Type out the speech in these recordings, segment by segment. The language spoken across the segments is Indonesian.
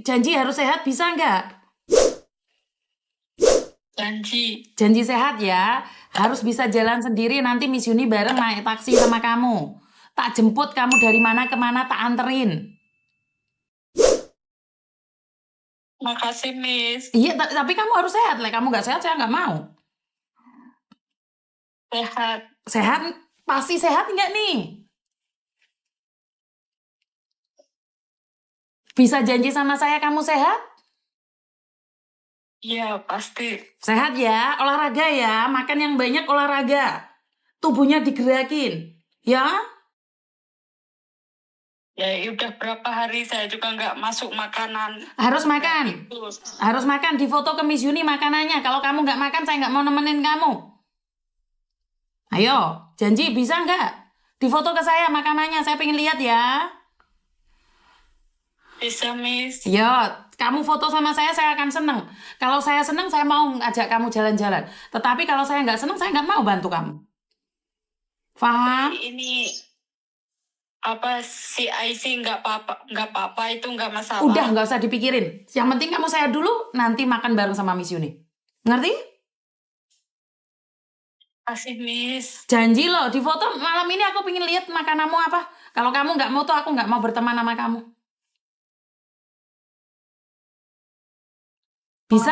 Janji harus sehat, bisa nggak? Janji sehat ya. Harus bisa jalan sendiri, nanti Miss Yuni bareng naik taksi sama kamu. Tak jemput kamu dari mana ke mana, tak anterin. Makasih, Miss. Iya, tapi kamu harus sehat. Kamu nggak sehat, saya nggak mau. Sehat. Sehat? Pasti sehat nggak nih? Bisa janji sama saya kamu sehat? Iya, pasti. Sehat ya, olahraga ya, makan yang banyak, olahraga. Tubuhnya digerakin, ya? Ya udah berapa hari saya juga nggak masuk makanan. Harus makan. Harus makan, di foto ke Miss Yuni makanannya. Kalau kamu nggak makan, saya nggak mau nemenin kamu. Ayo, janji bisa nggak? Di foto ke saya makanannya, saya pengen lihat ya. Bisa, Miss. Yo, kamu foto sama saya akan seneng. Kalau saya seneng, saya mau ngajak kamu jalan-jalan. Tetapi kalau saya nggak seneng, saya nggak mau bantu kamu. Paham? Ini apa si IC nggak apa-apa itu nggak masalah. Udah nggak usah dipikirin. Yang penting kamu saya dulu, nanti makan bareng sama Miss Yuni. Ngerti? Kasih, Miss. Janji loh, di foto malam ini aku pengen lihat makananmu apa. Kalau kamu nggak mau tuh aku nggak mau berteman sama kamu. Bisa?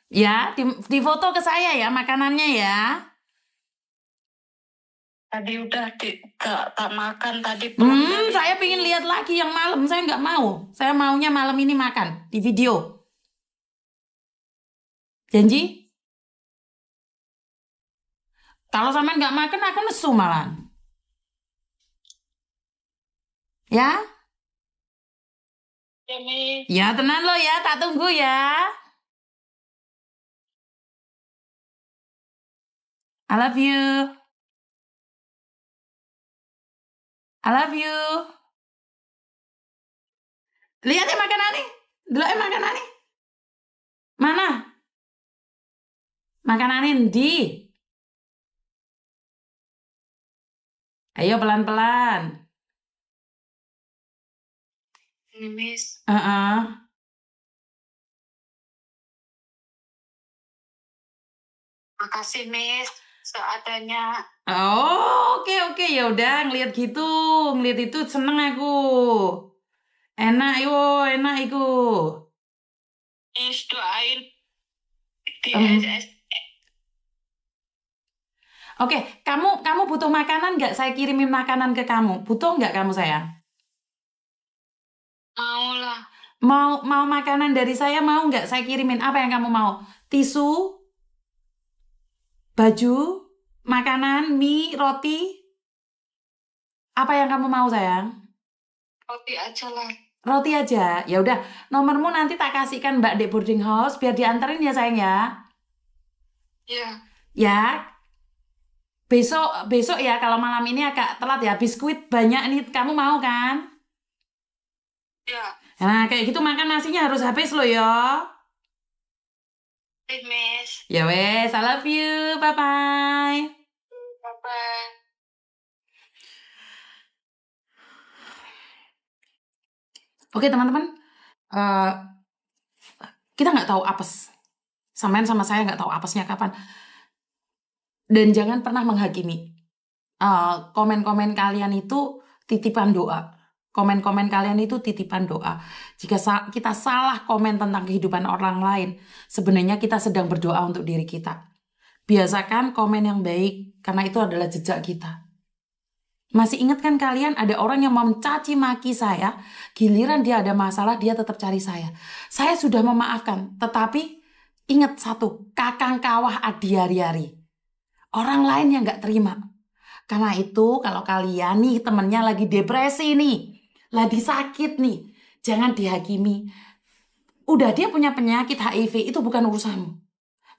Ya, di foto ke saya ya makanannya ya. Tadi udah tak makan tadi. Saya pengen lihat lagi yang malam. Saya nggak mau. Saya maunya malam ini makan di video. Janji? Kalau sampean nggak makan, aku nesu malah. Ya? Ya, Miss. Ya, tenang lo ya. Tak tunggu ya. I love you. I love you. Lihat ya makanan nih. Delok ya makanan nih. Mana? Makanan di. Ayo pelan-pelan. Ini, Miss. Makasih, Miss. Seadanya. Oh, oke. Ya udah ngelihat gitu. Ngelihat itu seneng aku. Enak itu. Miss, doain di SS. Oke, kamu butuh makanan nggak? Saya kirimin makanan ke kamu. Butuh nggak kamu sayang? Mau lah. Mau makanan dari saya, mau nggak? Saya kirimin apa yang kamu mau? Tisu, baju, makanan, mie, roti. Apa yang kamu mau sayang? Roti aja lah. Roti aja. Ya udah, nomormu nanti tak kasihkan Mbak di boarding house biar dianterin ya sayang ya. Iya. Ya. Besok ya, kalau malam ini agak telat ya. Biskuit banyak nih, kamu mau kan? Iya. Nah, kayak gitu makan nasinya harus habis loh ya. Miss. Ya wes, I love you. Bye-bye. Bye-bye. Oke teman-teman, kita nggak tahu apes. Sampean sama saya nggak tahu apesnya kapan. Dan jangan pernah menghakimi. Komen-komen kalian itu titipan doa. Komen-komen kalian itu titipan doa. Jika kita salah komen tentang kehidupan orang lain, sebenarnya kita sedang berdoa untuk diri kita. Biasakan komen yang baik, karena itu adalah jejak kita. Masih ingat kan kalian ada orang yang mencaci maki saya, giliran dia ada masalah, dia tetap cari saya. Saya sudah memaafkan, tetapi ingat satu, kakang kawah adiari-ari. Orang lain yang gak terima. Karena itu kalau kalian nih temennya lagi depresi nih, lagi sakit nih, jangan dihakimi. Udah dia punya penyakit HIV, itu bukan urusanmu.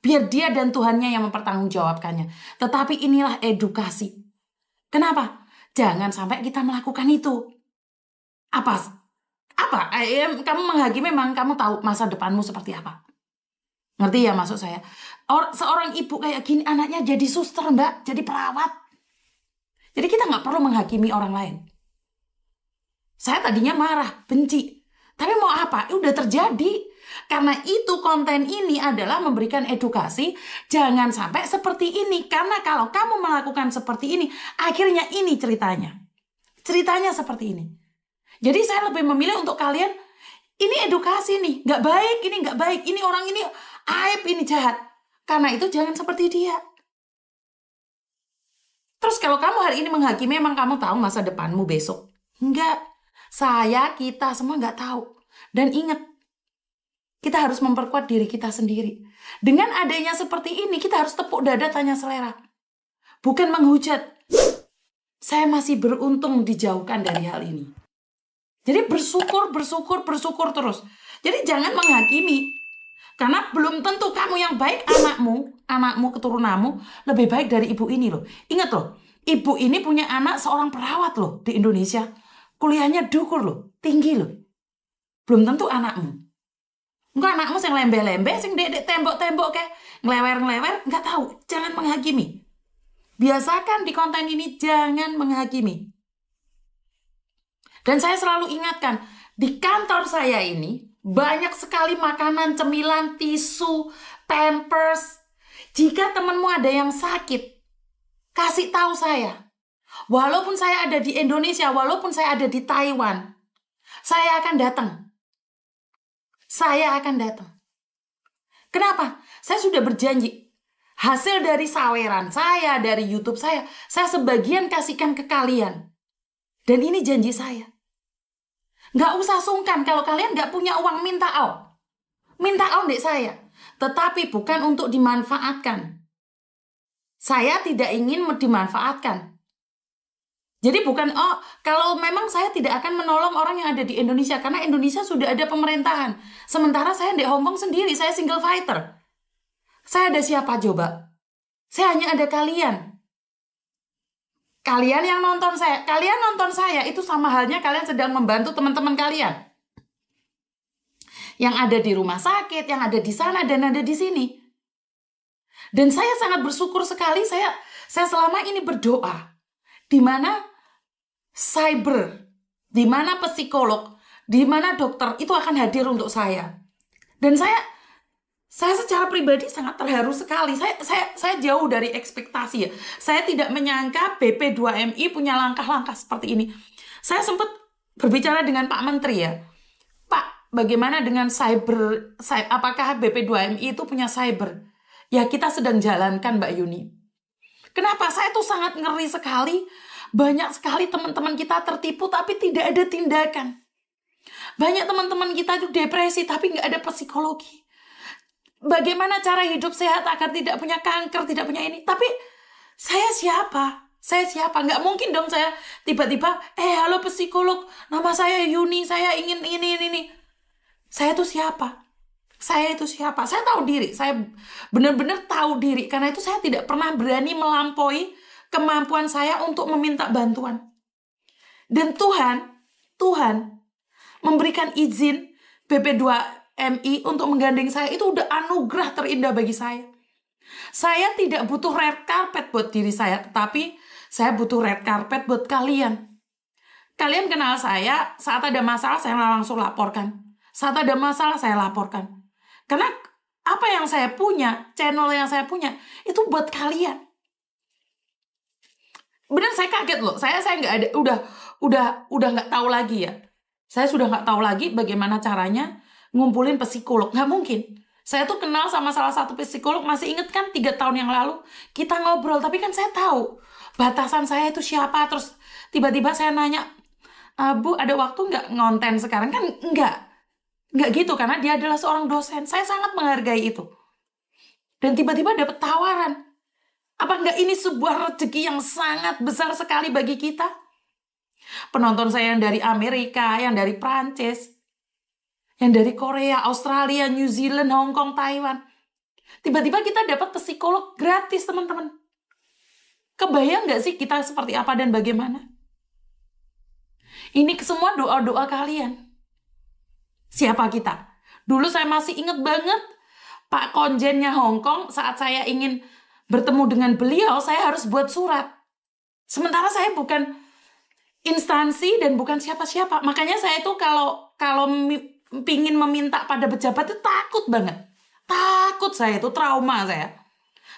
Biar dia dan Tuhannya yang mempertanggungjawabkannya. Tetapi inilah edukasi. Kenapa? Jangan sampai kita melakukan itu. Apa? Kamu menghakimi, memang kamu tahu masa depanmu seperti apa. Ngerti ya maksud saya? Seorang ibu kayak gini, anaknya jadi suster mbak, jadi perawat. Jadi kita nggak perlu menghakimi orang lain. Saya tadinya marah, benci. Tapi mau apa? Udah terjadi. Karena itu konten ini adalah memberikan edukasi, jangan sampai seperti ini. Karena kalau kamu melakukan seperti ini, akhirnya ini ceritanya. Ceritanya seperti ini. Jadi saya lebih memilih untuk kalian, ini edukasi nih, nggak baik, ini nggak baik, ini orang ini aib, ini jahat. Karena itu jangan seperti dia. Terus kalau kamu hari ini menghakimi, memang kamu tahu masa depanmu besok? Enggak. Kita semua nggak tahu. Dan ingat, kita harus memperkuat diri kita sendiri. Dengan adanya seperti ini, kita harus tepuk dada tanya selera. Bukan menghujat. Saya masih beruntung dijauhkan dari hal ini. Jadi bersyukur terus. Jadi jangan menghakimi. Karena belum tentu kamu yang baik, anakmu, keturunanmu, lebih baik dari ibu ini loh. Ingat loh, ibu ini punya anak seorang perawat loh di Indonesia. Kuliahnya dukur loh, tinggi loh. Belum tentu anakmu. Enggak anakmu yang lembe-lembe, yang dek tembok-tembok kayak ngelewer-ngelewer, enggak tahu. Jangan menghakimi. Biasakan di konten ini jangan menghakimi. Dan saya selalu ingatkan, di kantor saya ini banyak sekali makanan, cemilan, tisu, pampers. Jika temanmu ada yang sakit, kasih tahu saya. Walaupun saya ada di Indonesia, walaupun saya ada di Taiwan, saya akan datang. Saya akan datang. Kenapa? Saya sudah berjanji. Hasil dari saweran saya, dari YouTube saya sebagian kasihkan ke kalian. Dan ini janji saya. Nggak usah sungkan kalau kalian nggak punya uang, minta au. Minta au dek saya. Tetapi bukan untuk dimanfaatkan. Saya tidak ingin dimanfaatkan. Jadi bukan, kalau memang saya tidak akan menolong orang yang ada di Indonesia. Karena Indonesia sudah ada pemerintahan. Sementara saya di Hong Kong sendiri, saya single fighter. Saya ada siapa coba? Saya hanya ada kalian. Kalian yang nonton saya. Kalian nonton saya, itu sama halnya kalian sedang membantu teman-teman kalian. Yang ada di rumah sakit, yang ada di sana, dan ada di sini. Dan saya sangat bersyukur sekali, saya selama ini berdoa. Di mana cyber, di mana psikolog, di mana dokter itu akan hadir untuk saya. Dan saya secara pribadi sangat terharu sekali. Saya jauh dari ekspektasi ya. Saya tidak menyangka BP2MI punya langkah-langkah seperti ini. Saya sempat berbicara dengan Pak Menteri ya. Pak, bagaimana dengan cyber? Apakah BP2MI itu punya cyber? Ya kita sedang jalankan Mbak Yuni. Kenapa? Saya tuh sangat ngeri sekali. Banyak sekali teman-teman kita tertipu tapi tidak ada tindakan. Banyak teman-teman kita itu depresi tapi nggak ada psikologi. Bagaimana cara hidup sehat agar tidak punya kanker, tidak punya ini. Tapi saya siapa? Saya siapa? Nggak mungkin dong saya tiba-tiba, halo psikolog, nama saya Yuni, saya ingin ini. Saya itu siapa? Saya itu siapa? Saya tahu diri. Saya benar-benar tahu diri. Karena itu saya tidak pernah berani melampaui kemampuan saya untuk meminta bantuan. Dan Tuhan memberikan izin BP2MI untuk menggandeng saya, itu udah anugerah terindah bagi saya. Saya tidak butuh red carpet buat diri saya, tetapi saya butuh red carpet buat kalian. Kalian kenal saya, saat ada masalah saya langsung laporkan. Saat ada masalah saya laporkan. Karena apa yang saya punya, channel yang saya punya, itu buat kalian. Benar saya kaget loh. Saya nggak ada, udah nggak tahu lagi ya. Saya sudah nggak tahu lagi bagaimana caranya ngumpulin psikolog. Nggak mungkin. Saya tuh kenal sama salah satu psikolog, masih inget kan 3 tahun yang lalu kita ngobrol. Tapi kan saya tahu batasan saya itu siapa. Terus tiba-tiba saya nanya, Bu ada waktu nggak ngonten sekarang? Kan nggak gitu karena dia adalah seorang dosen. Saya sangat menghargai itu. Dan tiba-tiba dapat tawaran. Apa nggak ini sebuah rezeki yang sangat besar sekali bagi kita? Penonton saya yang dari Amerika, yang dari Prancis, yang dari Korea, Australia, New Zealand, Hong Kong, Taiwan. Tiba-tiba kita dapat psikolog gratis, teman-teman. Kebayang nggak sih kita seperti apa dan bagaimana? Ini semua doa-doa kalian. Siapa kita? Dulu saya masih ingat banget Pak Konjennya Hong Kong, saat saya ingin bertemu dengan beliau, saya harus buat surat. Sementara saya bukan instansi dan bukan siapa-siapa. Makanya saya itu kalau pingin meminta pada pejabat itu takut banget. Takut saya itu, trauma saya.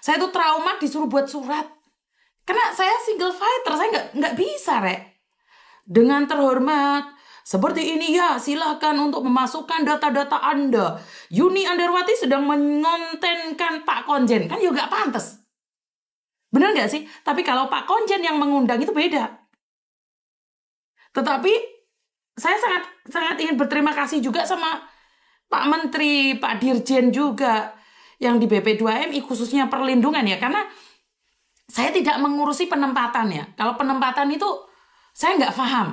Saya itu trauma disuruh buat surat. Karena saya single fighter, saya nggak bisa, Rek. Dengan terhormat, seperti ini ya, silahkan untuk memasukkan data-data Anda. Yuni Andarwati sedang mengontenkan Pak Konjen. Kan juga pantas. Bener nggak sih? Tapi kalau Pak Konjen yang mengundang itu beda. Tetapi saya sangat ingin berterima kasih juga sama Pak Menteri, Pak Dirjen juga yang di BP2MI khususnya perlindungan ya. Karena saya tidak mengurusi penempatan ya. Kalau penempatan itu saya nggak paham.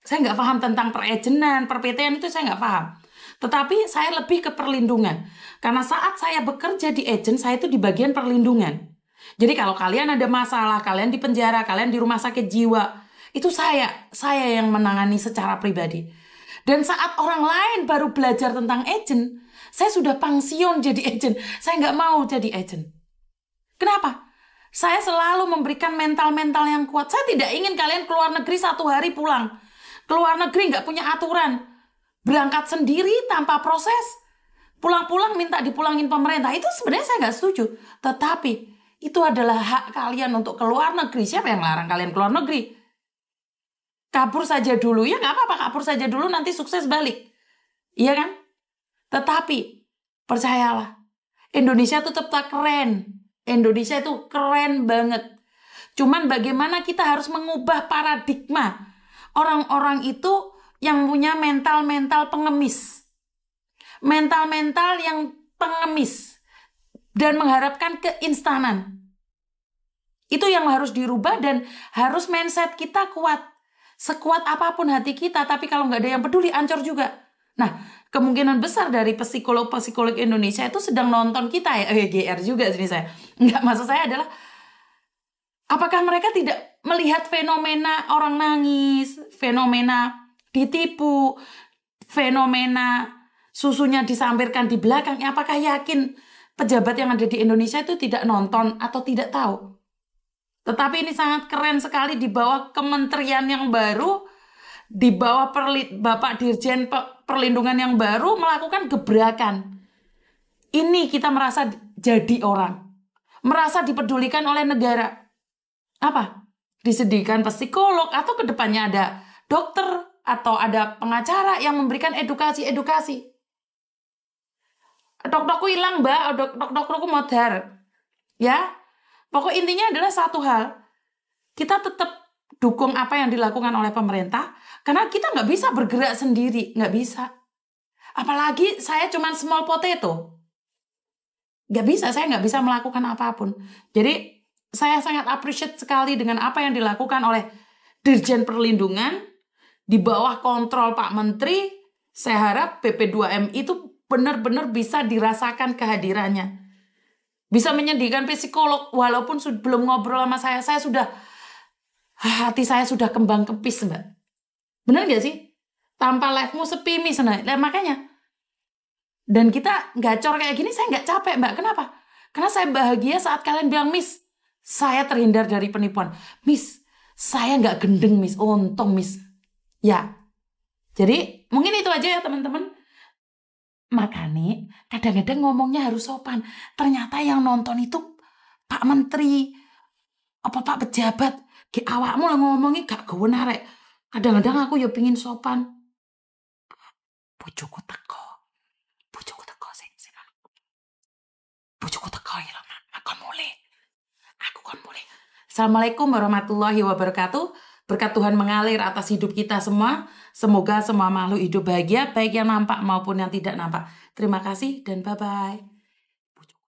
Saya nggak paham tentang perejenan, perPT-an itu saya nggak paham. Tetapi saya lebih ke perlindungan. Karena saat saya bekerja di agen, saya itu di bagian perlindungan. Jadi kalau kalian ada masalah, kalian di penjara, kalian di rumah sakit jiwa, itu saya yang menangani secara pribadi. Dan saat orang lain baru belajar tentang agen, saya sudah pensiun jadi agen. Saya nggak mau jadi agen. Kenapa? Saya selalu memberikan mental-mental yang kuat. Saya tidak ingin kalian keluar negeri 1 hari pulang. Keluar negeri nggak punya aturan. Berangkat sendiri tanpa proses. Pulang-pulang minta dipulangin pemerintah. Itu sebenarnya saya nggak setuju. Tetapi itu adalah hak kalian untuk keluar negeri. Siapa yang larang kalian keluar negeri? Kabur saja dulu. Ya nggak apa-apa, kabur saja dulu, nanti sukses balik. Iya kan? Tetapi percayalah, Indonesia itu tetap keren. Indonesia itu keren banget. Cuman bagaimana kita harus mengubah paradigma orang-orang itu yang punya mental-mental pengemis. Mental-mental yang pengemis dan mengharapkan keinstanan. Itu yang harus dirubah dan harus mindset kita kuat. Sekuat apapun hati kita, tapi kalau nggak ada yang peduli, ancur juga. Nah, kemungkinan besar dari psikolog-psikolog Indonesia itu sedang nonton kita ya. GR juga sini saya. Enggak, maksud saya adalah apakah mereka tidak melihat fenomena orang nangis, fenomena ditipu, fenomena susunya disampirkan di belakang? Apakah yakin pejabat yang ada di Indonesia itu tidak nonton atau tidak tahu? Tetapi ini sangat keren sekali di bawah kementerian yang baru, di bawah Bapak Dirjen Perlindungan yang baru melakukan gebrakan. Ini kita merasa jadi orang. Merasa dipedulikan oleh negara. Apa? Disediakan psikolog atau kedepannya ada dokter atau ada pengacara yang memberikan edukasi-edukasi. Dok-dokku hilang, Mbak. Dok-dokku modar. Ya. Pokok intinya adalah satu hal. Kita tetap dukung apa yang dilakukan oleh pemerintah. Karena kita nggak bisa bergerak sendiri. Nggak bisa. Apalagi saya cuma small potato. Nggak bisa, saya nggak bisa melakukan apapun. Jadi saya sangat appreciate sekali dengan apa yang dilakukan oleh Dirjen Perlindungan. Di bawah kontrol Pak Menteri. Saya harap BP2MI itu benar-benar bisa dirasakan kehadirannya. Bisa menyediakan psikolog, walaupun belum ngobrol sama saya sudah, hati saya sudah kembang kempis, Mbak. Benar nggak sih? Tanpa live-mu sepi, Miss. Nah, makanya. Dan kita gacor kayak gini, saya nggak capek, Mbak. Kenapa? Karena saya bahagia saat kalian bilang, Miss, saya terhindar dari penipuan. Miss, saya nggak gendeng, Miss. Untung, Miss. Ya. Jadi, mungkin itu aja ya, teman-teman. Makanya kadang-kadang ngomongnya harus sopan. Ternyata yang nonton itu Pak Menteri, apa Pak Pejabat. Awakmu lah ngomongnya gak gawe arek. Kadang-kadang aku ya pingin sopan. Bojoku teko sing. Bojoku teko ya lho, aku mulai. Assalamualaikum warahmatullahi wabarakatuh. Berkat Tuhan mengalir atas hidup kita semua. Semoga semua makhluk hidup bahagia, baik yang nampak maupun yang tidak nampak. Terima kasih dan bye-bye.